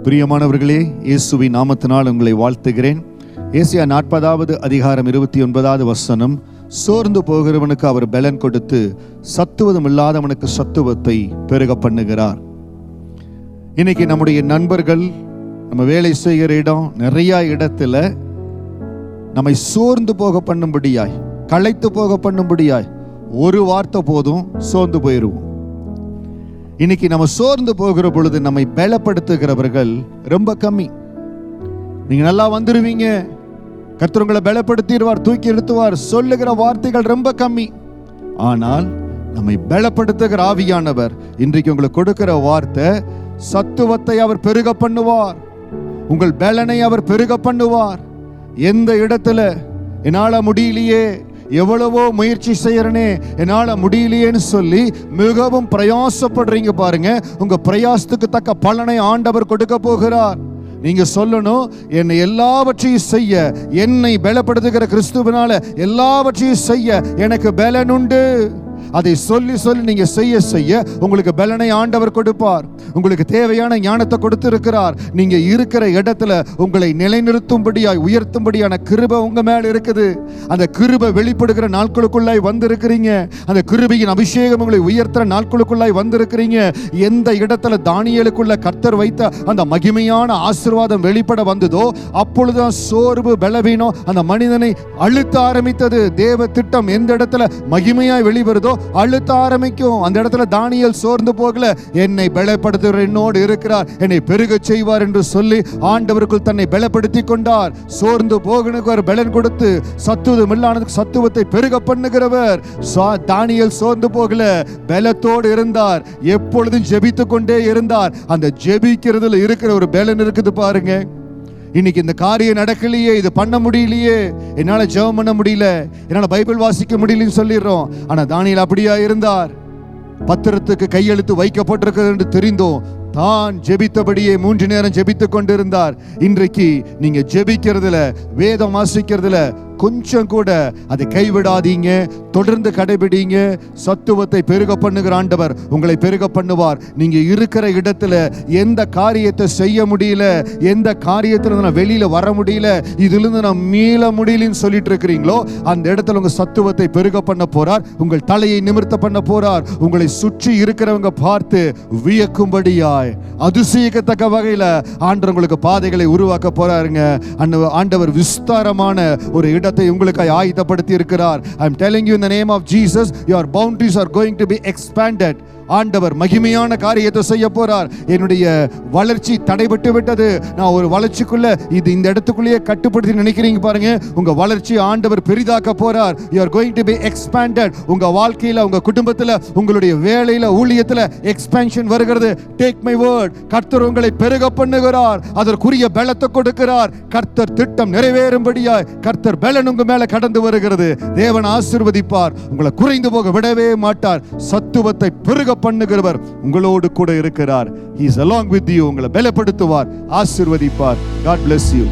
பிரியமானவர்களே, இயேசுவின் நாமத்தினால் உங்களை வாழ்த்துகிறேன். ஏசாயா 40வது அதிகாரம் 29வது வசனம், சோர்ந்து போகிறவனுக்கு அவர் பலன் கொடுத்து சத்துவம் இல்லாதவனுக்கு சத்துவத்தை பெருக பண்ணுகிறார். இன்னைக்கு நம்முடைய நண்பர்கள், நம்ம வேலை செய்கிற இடம், நிறைய இடத்துல நம்மை சோர்ந்து போக பண்ணும்படியாய், களைத்து போக பண்ணும்படியாய் ஒரு வார்த்தை போதும் சோர்ந்து போயிடுவோம். இன்னைக்கு நம்ம சோர்ந்து போகிற பொழுது நம்மை பலப்படுத்துகிறவர்கள் ரொம்ப கம்மி. நீங்க நல்லா வந்துருவீங்க, கர்த்தர் உங்களை பலப்படுத்திடுவார், தூக்கி எடுத்துவார் சொல்லுகிற வார்த்தைகள் ரொம்ப கம்மி. ஆனால் நம்மை பலப்படுத்துகிற ஆவியானவர் இன்றைக்கு உங்களுக்கு கொடுக்கிற வார்த்தை, சத்துவத்தை அவர் பெருக பண்ணுவார், உங்கள் பலனை அவர் பெருக பண்ணுவார். எந்த இடத்துல என்னால முடியலையே, எவ்வளவோ முயற்சி செய்யறனே, என்னால முடியலையேன்னு சொல்லி மிகவும் பிரயாசப்படுறீங்க பாருங்க, உங்க பிரயாசத்துக்கு தக்க பலனை ஆண்டவர் கொடுக்க போகிறார். நீங்க சொல்லணும், என்னை எல்லாவற்றையும் செய்ய, என்னை பலப்படுத்துகிற கிறிஸ்துவினால எல்லாவற்றையும் செய்ய எனக்கு பலன் உண்டு. அதை சொல்லி சொல்லி நீங்க செய்ய செய்ய உங்களுக்கு பலனை ஆண்டவர் கொடுப்பார். உங்களுக்கு தேவையான ஞானத்தை கொடுத்திருக்கிறார். நீங்க இருக்கிற இடத்துல உங்களை நிலைநிறுத்தும்படியாய், உயர்த்தும்படியான கிருபை உங்க மேல இருக்குது. அந்த கிருபை வெளிப்படுகிற நாட்களுக்குள்ளாய் வந்திருக்கிறீங்க. அந்த கிருபையின் அபிஷேகம் உங்களை உயர்த்துற நாட்களுக்குள்ளாய் வந்திருக்கிறீங்க. எந்த இடத்துல தானியேலுக்குள்ள கர்த்தர் வைத்த அந்த மகிமையான ஆசீர்வாதம் வெளிப்பட வந்ததோ, அப்பொழுதுதான் சோர்வு, பலவீனம் அந்த மனிதனை அழுத்த ஆரம்பித்தது. தேவ திட்டம் எந்த இடத்துல மகிமையாய் வெளிவருதோ அழுத்த ஆரம்பிக்கும். அந்த இடத்துல தானியேல் சோர்ந்து போகல. என்னை பலப்படுத்துகிற என்னோடு இருக்கிறார், என்னை பெருக செய்வார் என்று சொல்லி ஆண்டவருக்குள் தன்னை பலப்படுத்தி கொண்டார். சோர்ந்து போகனுக்கு ஒரு பலன் கொடுத்து சத்துவம் இல்லாததுக்கு சத்துவத்தை பெருக பண்ணுகிறவர். தானியேல் சோர்ந்து போகல, பலத்தோடு இருந்தார், எப்பொழுதும் ஜெபித்து கொண்டே இருந்தார். அந்த ஜெபிக்கிறதுல இருக்கிற ஒரு பலன் இருக்குது பாருங்க. இன்னைக்கு இந்த காரியம் நடக்கலையே, இது பண்ண முடியலையே, என்னால ஜெபம் பண்ண முடியல, என்னால பைபிள் வாசிக்க முடியலன்னு சொல்லிடுறோம். ஆனா தானியேல் அப்படியா இருந்தார். பத்திரத்துக்கு கையெழுத்து வைக்கப்பட்டிருக்கிறது என்று தெரிந்தோம், தான் ஜெபித்தபடியே 3 நேரம் ஜெபித்துக் கொண்டிருந்தார். இன்றைக்கு நீங்க ஜெபிக்கிறதுல, வேதம் வாசிக்கிறதுல கொஞ்சம் கூட அதை கைவிடாதீங்க, தொடர்ந்து கடைபிடிங்க. சத்துவத்தை பெருக பண்ணுகிற ஆண்டவர் உங்களை பெருக பண்ணுவார். நீங்க இருக்கிற இடத்துல எந்த காரியத்தை செய்ய முடியல, எந்த காரியத்துல நான் வெளியில வர முடியல, இதுல இருந்து நான் மீள முடியலன்னு சொல்லிட்டு இருக்கிறீங்களோ, அந்த இடத்துல உங்க சத்துவத்தை பெருக பண்ண போறார். உங்கள் தலையை நிமிர்த்த பண்ண போறார். உங்களை சுற்றி இருக்கிறவங்க பார்த்து வியக்கும்படியாய், அதிசயிக்கத்தக்க வகையில ஆண்டவர் உங்களுக்கு பாதைகளை உருவாக்க போறாருங்க. ஆண்டவர் விஸ்தாரமான ஒரு இடத்தை உங்களுக்காய் ஆயத்தப்படுத்தி இருக்கிறார். I am telling you in the name of Jesus, your boundaries are going to be expanded. ஆண்டவர் மகிமையான காரியத்தை செய்ய போறார். என்னுடைய வளர்ச்சி தடைபட்டு விட்டது, நான் ஒரு வளர்ச்சிக்குள்ள இது இந்த இடத்துக்குள்ளேயே கட்டுப்படுத்தி நினைக்கிறீங்க பாருங்க, உங்க வளர்ச்சி ஆண்டவர் பெரிதாக்க போறார். You are going to be expanded. உங்க வாழ்க்கையில, உங்க குடும்பத்துல, உங்களுடைய வேலையில, ஊழியத்துல எக்ஸ்பான்ஷன் வருகிறது. Take my word, கர்த்தர் உங்களை பெருக பண்ணுகிறார், அதற்குரிய பலத்தை கொடுக்கிறார். கர்த்தர் திட்டம் நிறைவேறும்படியாய் கர்த்தர் பலன் உங்க மேல கடந்து வருகிறது. தேவன் ஆசீர்வதிப்பார், உங்களை குறைந்து போக விடவே மாட்டார். சத்துவத்தை பெருக பண்ணுகிறவர் உங்களோடு கூட இருக்கிறார். He is along with you. உங்களை பலப்படுத்துவார், ஆசீர்வதிப்பார். God bless you.